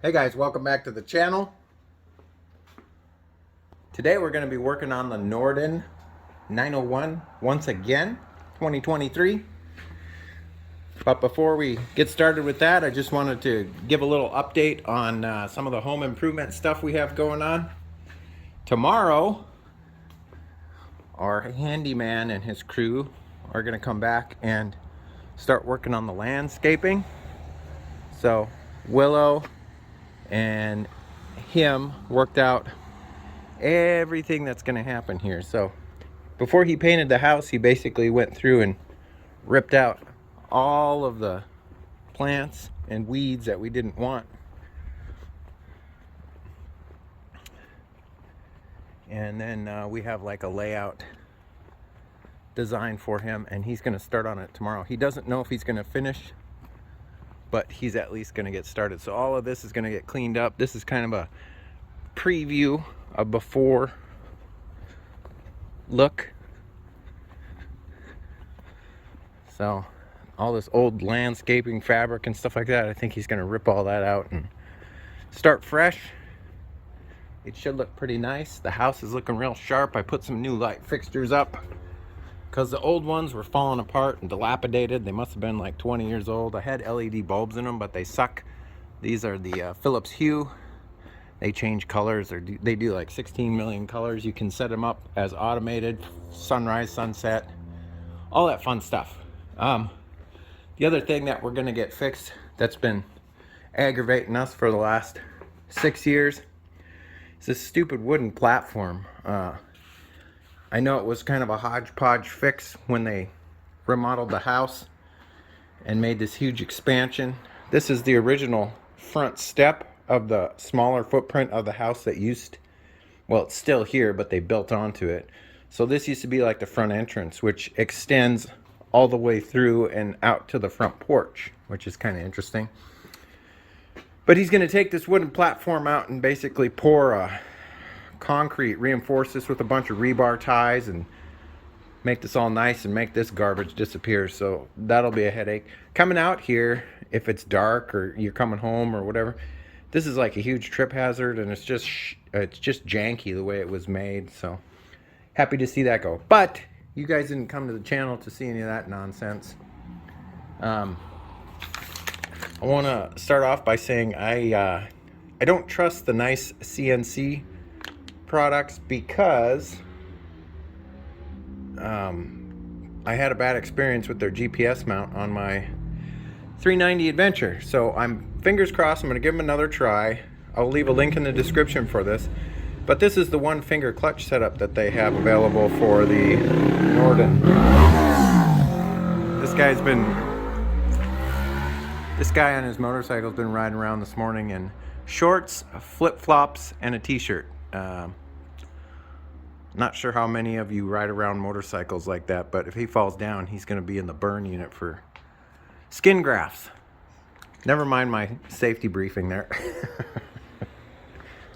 Hey guys, welcome back to the channel. Today we're going to be working on the Norden 901 once again, 2023. But before we get started with that, I just wanted to give a little update on some of the home improvement stuff we have going on. Tomorrow, our handyman and his crew are going to come back and start working on the landscaping. So Willow and him worked out everything that's going to happen here. So before he painted the house, he basically went through and ripped out all of the plants and weeds that we didn't want, and then we have like a layout design for him, and he's going to start on it tomorrow. He doesn't know if he's going to finish, but he's at least going to get started. So all of this is going to get cleaned up. This is kind of a preview, a before look. So all this old landscaping fabric and stuff like that, I think he's going to rip all that out and start fresh. It should look pretty nice. The house is looking real sharp. I put some new light fixtures up because the old ones were falling apart and dilapidated. They must have been like 20 years old. I had LED bulbs in them, but they suck. These are the Philips Hue. They change colors, or they do like 16 million colors. You can set them up as automated, sunrise, sunset, all that fun stuff. The other thing that we're going to get fixed that's been aggravating us for the last 6 years is this stupid wooden platform. I know it was kind of a hodgepodge fix when they remodeled the house and made this huge expansion. This is the original front step of the smaller footprint of the house that used, well, it's still here, but they built onto it. So this used to be like the front entrance, which extends all the way through and out to the front porch, which is kind of interesting. But he's going to take this wooden platform out and basically pour a concrete, reinforce this with a bunch of rebar ties, and make this all nice and make this garbage disappear. So that'll be a headache. Coming out here, if it's dark or you're coming home or whatever, this is like a huge trip hazard, and it's just janky the way it was made. So happy to see that go. But you guys didn't come to the channel to see any of that nonsense. I want to start off by saying I don't trust the Nicecnc products because I had a bad experience with their GPS mount on my 390 Adventure. So I'm fingers crossed. I'm going to give them another try. I'll leave a link in the description for this. But this is the one finger clutch setup that they have available for the Norden. This guy on his motorcycle has been riding around this morning in shorts, flip-flops, and a t-shirt. Not sure how many of you ride around motorcycles like that, but if he falls down, he's going to be in the burn unit for skin grafts. Never mind my safety briefing there.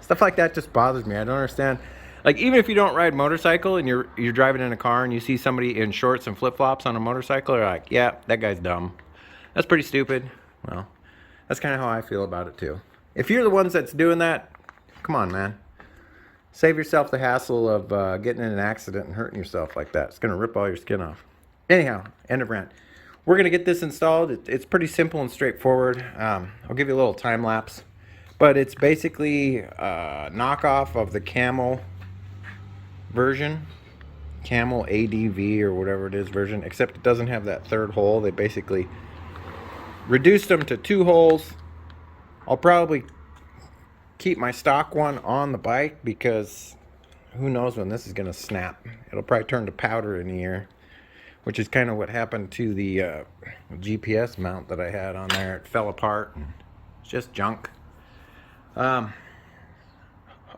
Stuff like that just bothers me. I don't understand. Like, even if you don't ride motorcycle and you're driving in a car and you see somebody in shorts and flip-flops on a motorcycle, you're like, yeah, that guy's dumb. That's pretty stupid. Well, that's kind of how I feel about it too. If you're the ones that's doing that, come on, man. Save yourself the hassle of getting in an accident and hurting yourself like that. It's going to rip all your skin off. Anyhow, end of rant. We're going to get this installed. It's pretty simple and straightforward. I'll give you a little time lapse. But it's basically a knockoff of the Camel version. Camel ADV or whatever it is version. Except it doesn't have that third hole. They basically reduced them to 2 holes. I'll probably keep my stock one on the bike because who knows when this is going to snap. It'll probably turn to powder in a year. Which is kind of what happened to the GPS mount that I had on there. It fell apart. And it's just junk. I'm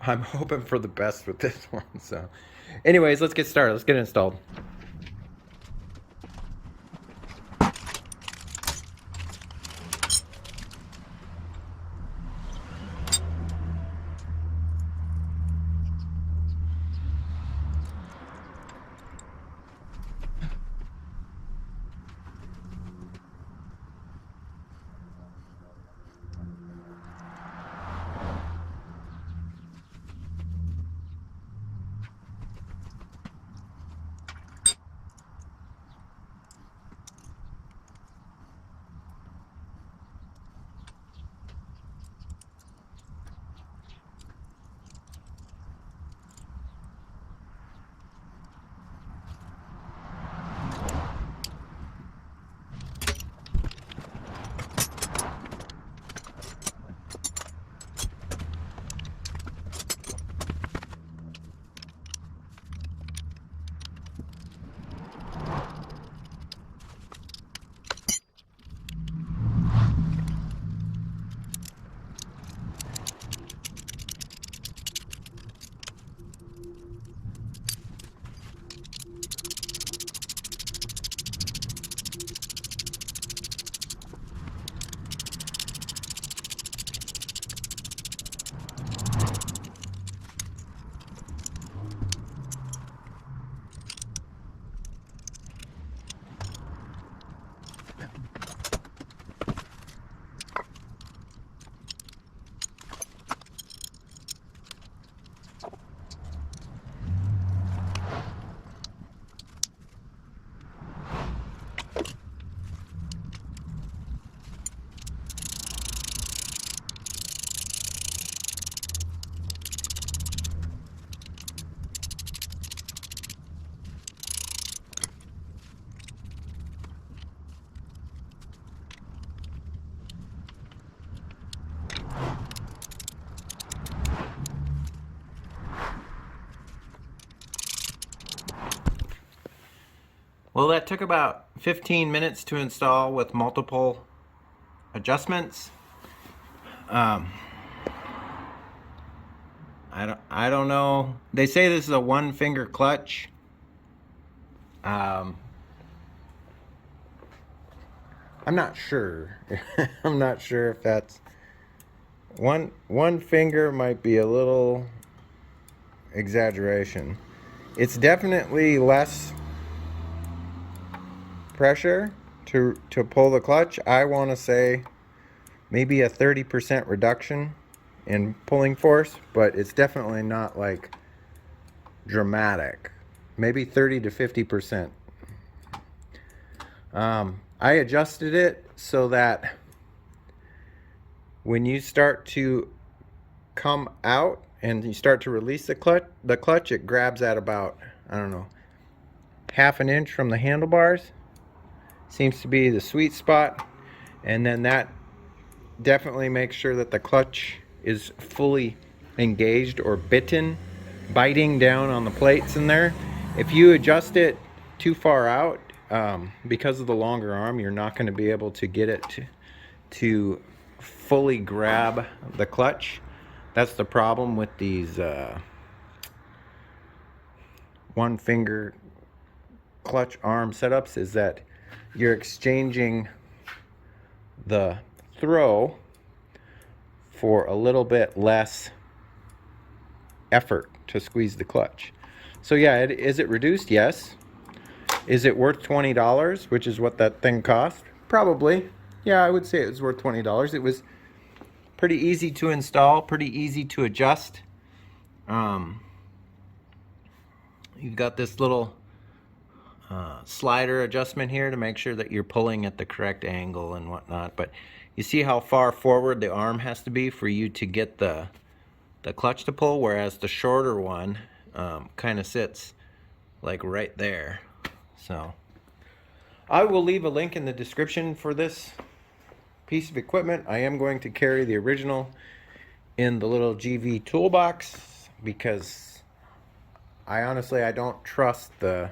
hoping for the best with this one. So anyways, let's get started. Let's get it installed. Well, that took about 15 minutes to install with multiple adjustments. I don't know. They say this is a one finger clutch. I'm not sure. I'm not sure if that's one finger might be a little exaggeration. It's definitely less pressure to pull the clutch. I want to say maybe a 30% reduction in pulling force, but it's definitely not like dramatic. Maybe 30 to 50%. I adjusted it so that when you start to come out and you start to release the clutch, it grabs at about, I don't know, half an inch from the handlebars. Seems to be the sweet spot. And then that definitely makes sure that the clutch is fully engaged or biting down on the plates in there. If you adjust it too far out, because of the longer arm, you're not going to be able to get it to fully grab the clutch. That's the problem with these one finger clutch arm setups, is that you're exchanging the throw for a little bit less effort to squeeze the clutch. So yeah, is it reduced? Yes. Is it worth $20, which is what that thing cost? Probably. Yeah, I would say it was worth $20. It was pretty easy to install, pretty easy to adjust. You've got this little slider adjustment here to make sure that you're pulling at the correct angle and whatnot. But you see how far forward the arm has to be for you to get the clutch to pull, whereas the shorter one kind of sits like right there. So I will leave a link in the description for this piece of equipment. I am going to carry the original in the little GV toolbox because I honestly don't trust the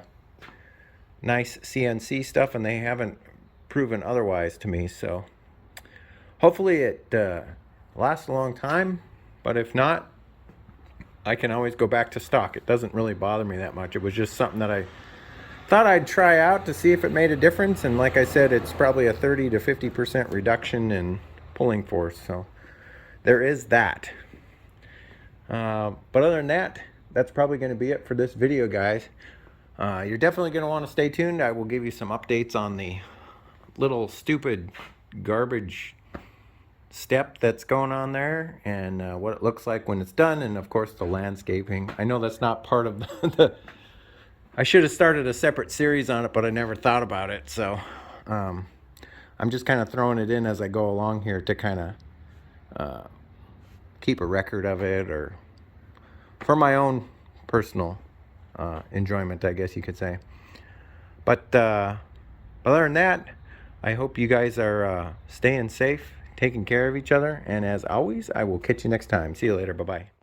Nicecnc stuff, and they haven't proven otherwise to me. So hopefully it lasts a long time, but if not, I can always go back to stock. It doesn't really bother me that much. It was just something that I thought I'd try out to see if it made a difference, and like I said, it's probably a 30 to 50% reduction in pulling force, so there is that. But other than that, that's probably going to be it for this video, guys. You're definitely going to want to stay tuned. I will give you some updates on the little stupid garbage step that's going on there, and what it looks like when it's done, and of course the landscaping. I know that's not part of the I should have started a separate series on it, but I never thought about it. So I'm just kind of throwing it in as I go along here to kind of keep a record of it, or for my own personal enjoyment, I guess you could say. But other than that, I hope you guys are staying safe, taking care of each other, and as always, I will catch you next time. See you later. Bye-bye.